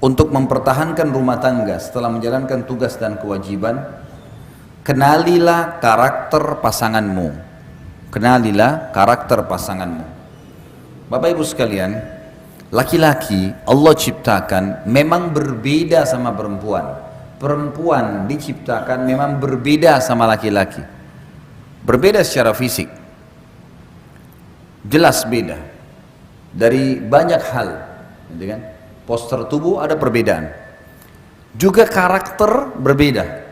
untuk mempertahankan rumah tangga setelah menjalankan tugas dan kewajiban, kenalilah karakter pasanganmu. Kenalilah karakter pasanganmu. Bapak Ibu sekalian, laki-laki Allah ciptakan memang berbeda sama perempuan. Perempuan diciptakan memang berbeda sama laki-laki. Berbeda secara fisik. Jelas beda. Dari banyak hal, gitu kan? Postur tubuh ada perbedaan. Juga karakter berbeda.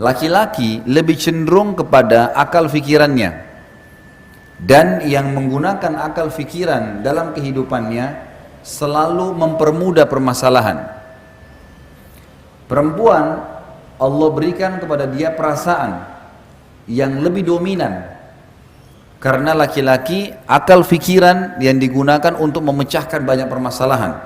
Laki-laki lebih cenderung kepada akal fikirannya, dan yang menggunakan akal fikiran dalam kehidupannya selalu mempermudah permasalahan. Perempuan Allah berikan kepada dia perasaan yang lebih dominan, karena laki-laki akal fikiran yang digunakan untuk memecahkan banyak permasalahan.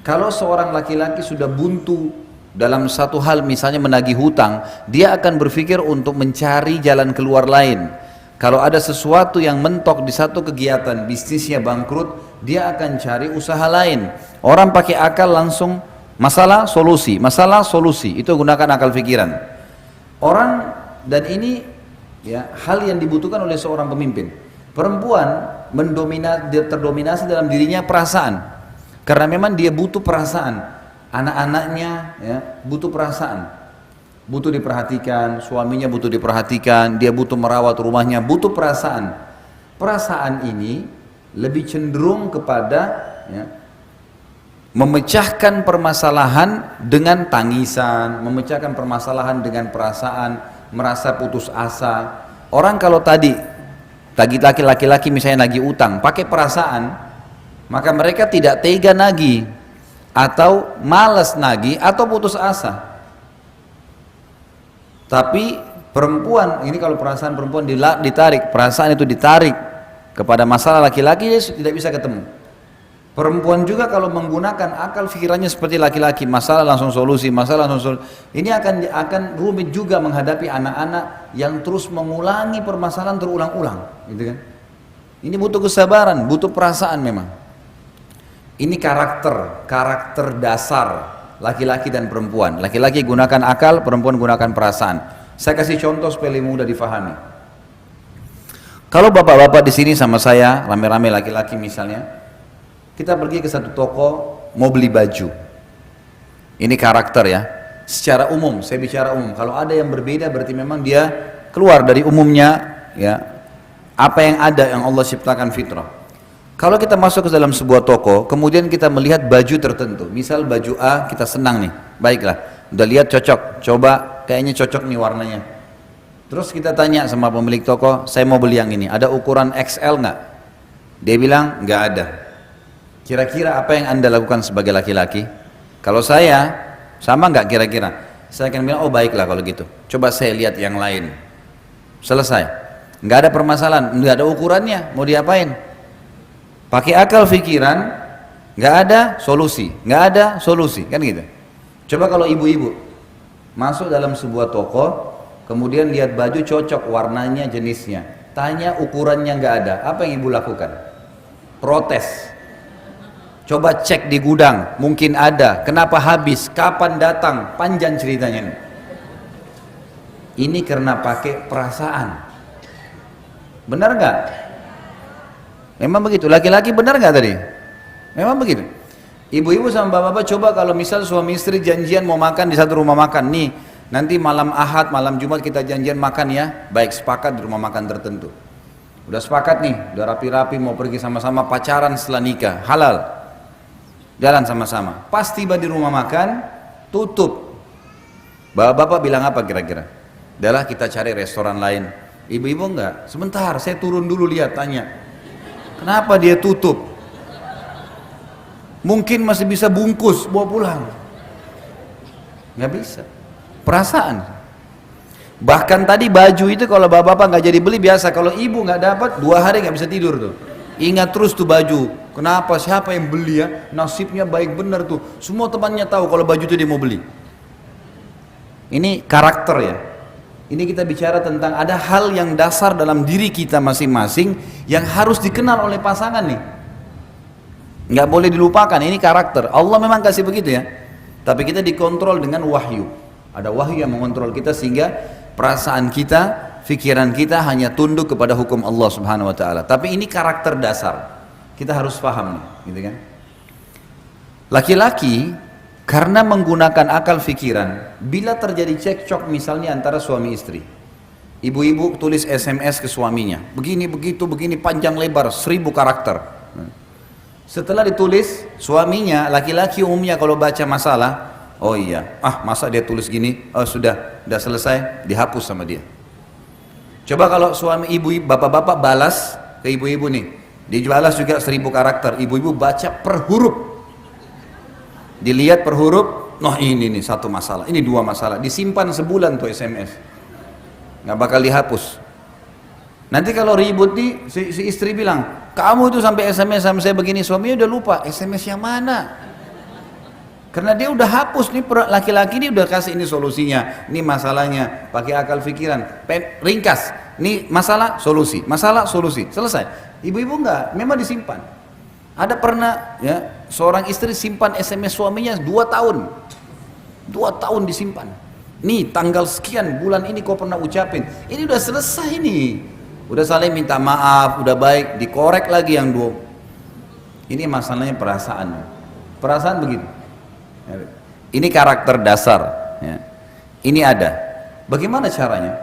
Kalau seorang laki-laki sudah buntu dalam satu hal, misalnya menagih hutang, dia akan berpikir untuk mencari jalan keluar lain. Kalau ada sesuatu yang mentok di satu kegiatan, bisnisnya bangkrut, dia akan cari usaha lain. Orang pakai akal langsung, masalah solusi, itu gunakan akal pikiran. Orang, dan ini ya, hal yang dibutuhkan oleh seorang pemimpin. Perempuan terdominasi dalam dirinya perasaan, karena memang dia butuh perasaan. Anak-anaknya ya, butuh perasaan, butuh diperhatikan, suaminya butuh diperhatikan, dia butuh merawat rumahnya, butuh perasaan. Perasaan ini lebih cenderung kepada ya, memecahkan permasalahan dengan tangisan, memecahkan permasalahan dengan perasaan, merasa putus asa. Orang kalau tadi laki-laki misalnya lagi utang pakai perasaan, maka mereka tidak tega nagih, atau malas nagih, atau putus asa. Tapi perempuan ini, kalau perasaan perempuan ditarik, perasaan itu ditarik kepada masalah laki-laki, dia tidak bisa ketemu. Perempuan juga kalau menggunakan akal pikirannya seperti laki-laki, masalah langsung solusi, ini akan rumit juga menghadapi anak-anak yang terus mengulangi permasalahan terulang-ulang, gitu kan? Ini butuh kesabaran, butuh perasaan memang. Ini karakter dasar laki-laki dan perempuan. Laki-laki gunakan akal, perempuan gunakan perasaan. Saya kasih contoh supaya mudah difahami. Kalau bapak-bapak di sini sama saya, rame-rame laki-laki misalnya, kita pergi ke satu toko mau beli baju. Ini karakter ya. Secara umum, saya bicara umum. Kalau ada yang berbeda berarti memang dia keluar dari umumnya ya. Apa yang ada yang Allah ciptakan fitrah. Kalau kita masuk ke dalam sebuah toko, kemudian kita melihat baju tertentu. Misal baju A, kita senang nih. Baiklah, udah lihat cocok. Coba kayaknya cocok nih warnanya. Terus kita tanya sama pemilik toko, saya mau beli yang ini. Ada ukuran XL nggak? Dia bilang nggak ada. Kira-kira apa yang Anda lakukan sebagai laki-laki? Kalau saya, sama nggak kira-kira? Saya akan bilang, oh baiklah kalau gitu. Coba saya lihat yang lain. Selesai. Nggak ada permasalahan, nggak ada ukurannya, mau diapain? Pakai akal pikiran, nggak ada solusi, kan gitu. Coba kalau ibu-ibu masuk dalam sebuah toko, kemudian lihat baju cocok, warnanya, jenisnya, tanya ukurannya nggak ada, apa yang ibu lakukan? Protes. Coba cek di gudang, mungkin ada, kenapa habis, kapan datang, panjang ceritanya nih. Ini karena pakai perasaan. Benar nggak? Memang begitu. Laki-laki benar nggak tadi? Memang begitu. Ibu-ibu sama bapak-bapak, coba kalau misal suami istri janjian mau makan di satu rumah makan, nih nanti malam Ahad, malam Jumat kita janjian makan ya, baik, sepakat di rumah makan tertentu. Udah sepakat nih, udah rapi-rapi mau pergi sama-sama pacaran setelah nikah, halal. Jalan sama-sama. Pas tiba di rumah makan, tutup. Bapak-bapak bilang apa kira-kira? Udahlah kita cari restoran lain. Ibu-ibu enggak, sebentar saya turun dulu lihat, tanya. Kenapa dia tutup? Mungkin masih bisa bungkus, bawa pulang. Nggak bisa. Perasaan. Bahkan tadi baju itu kalau bapak-bapak nggak jadi beli biasa. Kalau ibu nggak dapat, 2 hari nggak bisa tidur tuh. Ingat terus tuh baju. Kenapa? Siapa yang beli ya? Nasibnya baik benar tuh. Semua temannya tahu kalau baju itu dia mau beli. Ini karakter ya. Ini kita bicara tentang ada hal yang dasar dalam diri kita masing-masing yang harus dikenal oleh pasangan nih. Nggak boleh dilupakan, ini karakter. Allah memang kasih begitu ya. Tapi kita dikontrol dengan wahyu. Ada wahyu yang mengontrol kita sehingga perasaan kita, pikiran kita hanya tunduk kepada hukum Allah Subhanahu wa taala. Tapi ini karakter dasar. Kita harus paham nih, gitu kan? Laki-laki karena menggunakan akal pikiran, bila terjadi cekcok misalnya antara suami istri. Ibu-ibu tulis SMS ke suaminya, begini begitu, begini panjang lebar, 1000 karakter. Setelah ditulis, suaminya, laki-laki umumnya kalau baca masalah, oh iya, masa dia tulis gini, oh sudah selesai, dihapus sama dia. Coba kalau suami ibu, bapak-bapak balas ke ibu-ibu nih, dibalas juga 1000 karakter, ibu-ibu baca per huruf, dilihat per huruf, noh ini nih satu masalah, ini 2 masalah, disimpan sebulan tuh SMS, nggak bakal dihapus. Nanti kalau ribut nih, si istri bilang, kamu itu sampai SMS sama saya begini, suaminya udah lupa, SMS yang mana? Karena dia udah hapus nih, laki-laki ini udah kasih ini solusinya, ini masalahnya, pakai akal pikiran, ringkas, ini masalah, solusi, selesai. Ibu-ibu enggak, memang disimpan. Ada pernah ya, seorang istri simpan SMS suaminya 2 tahun, 2 tahun disimpan. Nih tanggal sekian bulan ini kau pernah ucapin, ini udah selesai nih. Udah saling minta maaf, udah baik, dikorek lagi yang 2. Ini masalahnya perasaan. Perasaan begitu. Ini karakter dasar. Ya. Ini ada. Bagaimana caranya?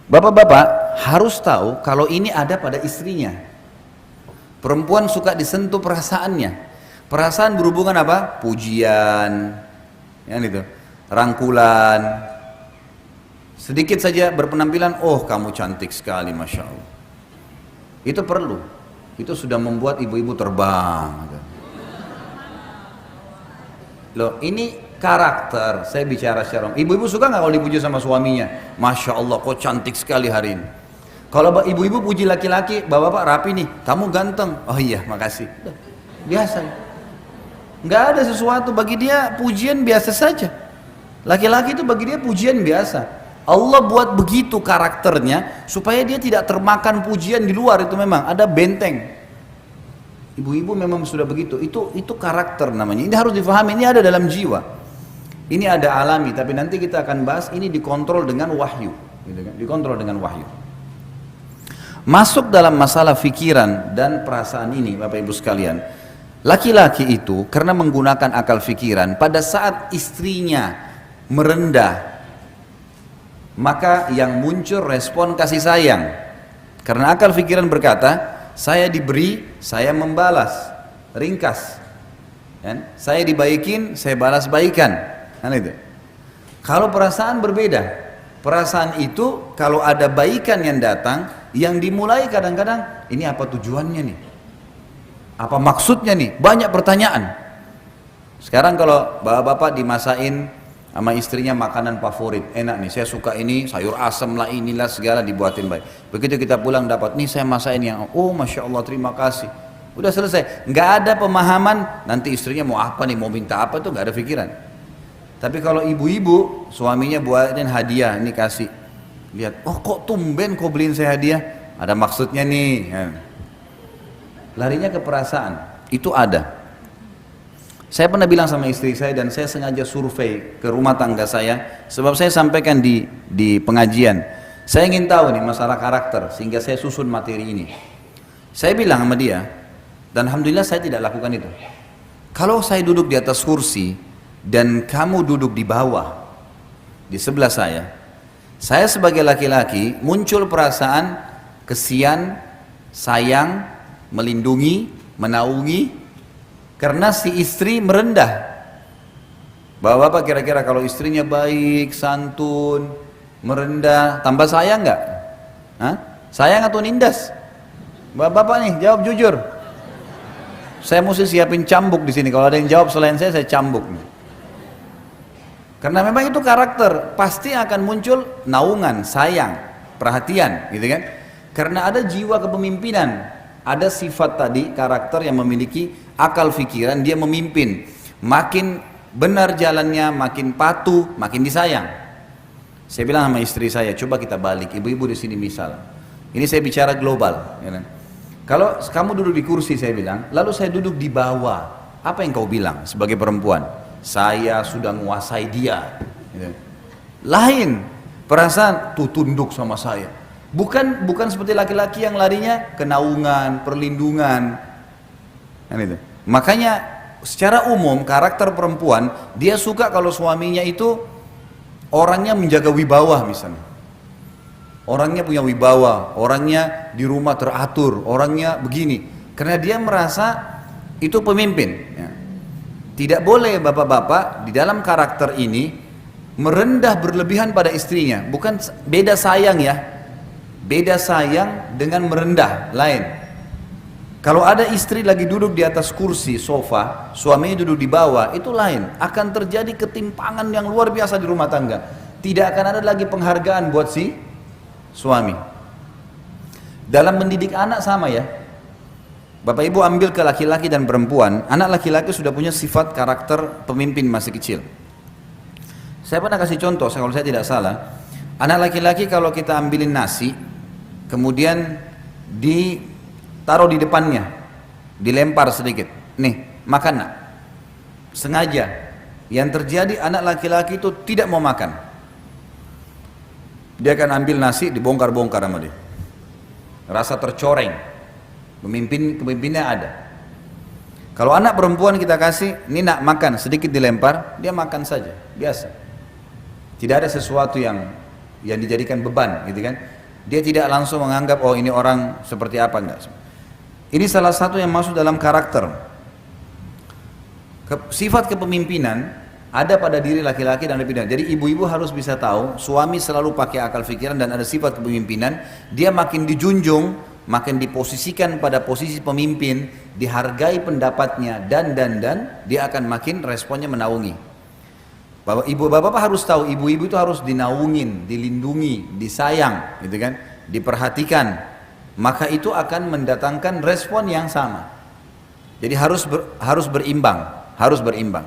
Bapak-bapak harus tahu kalau ini ada pada istrinya. Perempuan suka disentuh perasaannya. Perasaan berhubungan apa? Pujian, ya itu, rangkulan. Sedikit saja berpenampilan, oh kamu cantik sekali, Masya Allah. Itu perlu. Itu sudah membuat ibu-ibu terbang. Loh, ini karakter. Saya bicara secara ibu-ibu suka nggak kalau dipuji sama suaminya? Masya Allah, kok cantik sekali hari ini. Kalau ibu-ibu puji laki-laki, bapak-bapak rapi nih, kamu ganteng. Oh iya, makasih. Biasa. Nggak ada sesuatu bagi dia, pujian biasa saja. Laki-laki itu bagi dia pujian biasa. Allah buat begitu karakternya supaya dia tidak termakan pujian di luar. Itu memang ada benteng. Ibu-ibu memang sudah begitu. Itu karakter namanya. Ini harus difahami. Ini ada dalam jiwa. Ini ada alami. Tapi nanti kita akan bahas. Ini dikontrol dengan wahyu. Gitu kan? Dikontrol dengan wahyu. Masuk dalam masalah fikiran dan perasaan ini, Bapak Ibu sekalian. Laki-laki itu karena menggunakan akal fikiran, pada saat istrinya merendah, maka yang muncul respon kasih sayang. Karena akal pikiran berkata, saya diberi, saya membalas, ringkas. Kan? Saya dibaikin, saya balas baikan. Kan itu. Kalau perasaan berbeda. Perasaan itu kalau ada baikan yang datang, yang dimulai kadang-kadang, ini apa tujuannya nih? Apa maksudnya nih? Banyak pertanyaan. Sekarang kalau bapak-bapak dimasain sama istrinya makanan favorit, enak nih, saya suka ini, sayur asam lah, inilah segala dibuatin baik. Begitu kita pulang dapat, nih saya masain yang, oh Masya Allah terima kasih. Udah selesai, nggak ada pemahaman, nanti istrinya mau apa nih, mau minta apa tuh nggak ada pikiran. Tapi kalau ibu-ibu, suaminya buatin hadiah, ini kasih. Lihat, oh kok tumben kau beliin saya hadiah, ada maksudnya nih. Larinya ke perasaan, itu ada. Saya pernah bilang sama istri saya dan saya sengaja survei ke rumah tangga saya sebab saya sampaikan di pengajian. Saya ingin tahu nih masalah karakter sehingga saya susun materi ini. Saya bilang sama dia dan alhamdulillah saya tidak lakukan itu. Kalau saya duduk di atas kursi dan kamu duduk di bawah di sebelah saya sebagai laki-laki muncul perasaan kesian, sayang, melindungi, menaungi. Karena si istri merendah. Bapak-bapak kira-kira kalau istrinya baik, santun, merendah, tambah sayang nggak? Sayang atau nindas? Bapak-bapak nih jawab jujur. Saya mesti siapin cambuk di sini. Kalau ada yang jawab selain saya cambuk. Karena memang itu karakter, pasti akan muncul naungan, sayang, perhatian, gitu kan? Karena ada jiwa kepemimpinan. Ada sifat tadi, karakter yang memiliki akal fikiran, dia memimpin. Makin benar jalannya, makin patuh, makin disayang. Saya bilang sama istri saya, coba kita balik, ibu-ibu di sini misal. Ini saya bicara global. Ya kan? Kalau kamu duduk di kursi saya bilang, lalu saya duduk di bawah, apa yang kau bilang sebagai perempuan? Saya sudah menguasai dia. Gitu. Lain perasaan tuh tunduk sama saya. Bukan seperti laki-laki yang larinya ke naungan, perlindungan. Kan itu. Makanya secara umum karakter perempuan dia suka kalau suaminya itu orangnya menjaga wibawa misalnya. Orangnya punya wibawa, orangnya di rumah teratur, orangnya begini. Karena dia merasa itu pemimpin. Ya. Tidak boleh bapak-bapak di dalam karakter ini merendah berlebihan pada istrinya. Bukan beda sayang ya. Beda sayang dengan merendah, lain. Kalau ada istri lagi duduk di atas kursi, sofa, suaminya duduk di bawah, itu lain. Akan terjadi ketimpangan yang luar biasa di rumah tangga. Tidak akan ada lagi penghargaan buat si suami. Dalam mendidik anak sama ya. Bapak ibu ambil ke laki-laki dan perempuan, anak laki-laki sudah punya sifat karakter pemimpin masih kecil. Saya pernah kasih contoh, kalau saya tidak salah, anak laki-laki kalau kita ambilin nasi, kemudian ditaruh di depannya, dilempar sedikit, nih makan nak, sengaja. Yang terjadi anak laki-laki itu tidak mau makan. Dia akan ambil nasi, dibongkar-bongkar sama dia. Rasa tercoreng, pemimpinnya ada. Kalau anak perempuan kita kasih, ini nak makan, sedikit dilempar, dia makan saja, biasa. Tidak ada sesuatu yang dijadikan beban, gitu kan? Dia tidak langsung menganggap oh ini orang seperti apa, enggak. Ini salah satu yang masuk dalam karakter. Sifat kepemimpinan ada pada diri laki-laki dan lebih. Jadi ibu-ibu harus bisa tahu suami selalu pakai akal pikiran dan ada sifat kepemimpinan. Dia makin dijunjung, makin diposisikan pada posisi pemimpin, dihargai pendapatnya dan dia akan makin responnya menaungi. Bapak-bapak harus tahu ibu-ibu itu harus dinaungin, dilindungi, disayang, gitu kan, diperhatikan. Maka itu akan mendatangkan respon yang sama. Jadi harus berimbang, harus berimbang.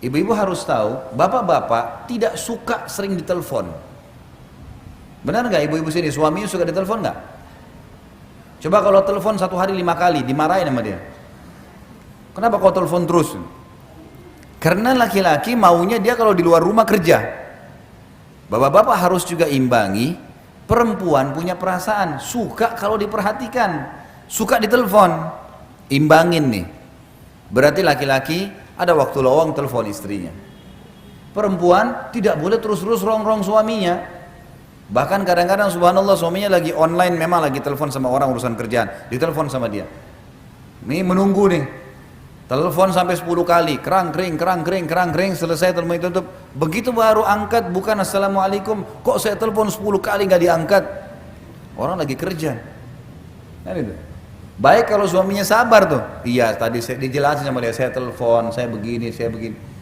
Ibu-ibu harus tahu, bapak-bapak tidak suka sering ditelepon. Benar nggak ibu-ibu sini? Suaminya suka ditelepon nggak? Coba kalau telepon 1 hari 5 kali, dimarahin sama dia. Kenapa kau telepon terus? Karena laki-laki maunya dia kalau di luar rumah kerja. Bapak-bapak harus juga imbangi, perempuan punya perasaan, suka kalau diperhatikan, suka ditelepon, imbangin nih. Berarti laki-laki ada waktu lowong telepon istrinya. Perempuan tidak boleh terus-terus rong-rong suaminya. Bahkan kadang-kadang subhanallah suaminya lagi online, memang lagi telepon sama orang urusan kerjaan, ditelepon sama dia. Ini menunggu nih. Telepon sampai 10 kali, kerang kering, selesai telepon itu tutup. Begitu baru angkat, bukan assalamualaikum, kok saya telepon 10 kali nggak diangkat? Orang lagi kerja. Kan itu. Baik kalau suaminya sabar tuh. Iya, tadi saya dijelasin sama dia, saya telepon, saya begini.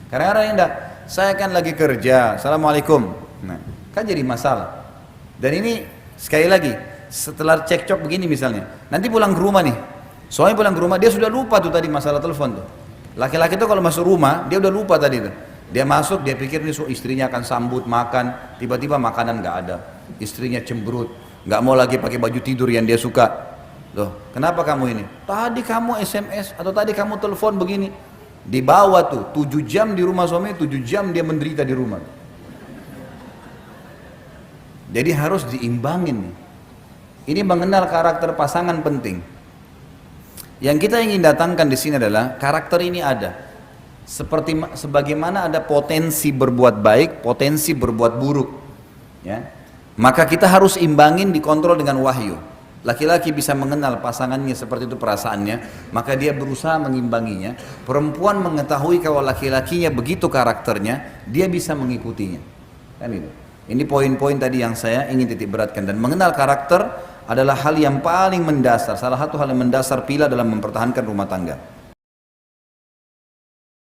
Kadang-kadang enggak, saya kan lagi kerja, assalamualaikum. Nah, kan jadi masalah. Dan ini sekali lagi, setelah cekcok begini misalnya, nanti pulang ke rumah nih. Suami pulang ke rumah, dia sudah lupa tuh tadi masalah telepon tuh. Laki-laki tuh kalau masuk rumah, dia udah lupa tadi tuh. Dia masuk, dia pikir nih istrinya akan sambut, makan, tiba-tiba makanan nggak ada. Istrinya cemberut, nggak mau lagi pakai baju tidur yang dia suka. Loh, kenapa kamu ini? Tadi kamu SMS atau tadi kamu telepon begini. Dibawa tuh, 7 jam di rumah suami, 7 jam dia menderita di rumah. Jadi harus diimbangin nih. Ini mengenal karakter pasangan penting. Yang kita ingin datangkan di sini adalah karakter ini ada. Sebagaimana ada potensi berbuat baik, potensi berbuat buruk. Ya. Maka kita harus imbangin, dikontrol dengan wahyu. Laki-laki bisa mengenal pasangannya seperti itu perasaannya, maka dia berusaha mengimbanginya. Perempuan mengetahui kalau laki-lakinya begitu karakternya, dia bisa mengikutinya. Kan itu. Ini poin-poin tadi yang saya ingin titik beratkan. Dan mengenal karakter adalah hal yang paling mendasar, salah satu hal yang mendasar pila dalam mempertahankan rumah tangga.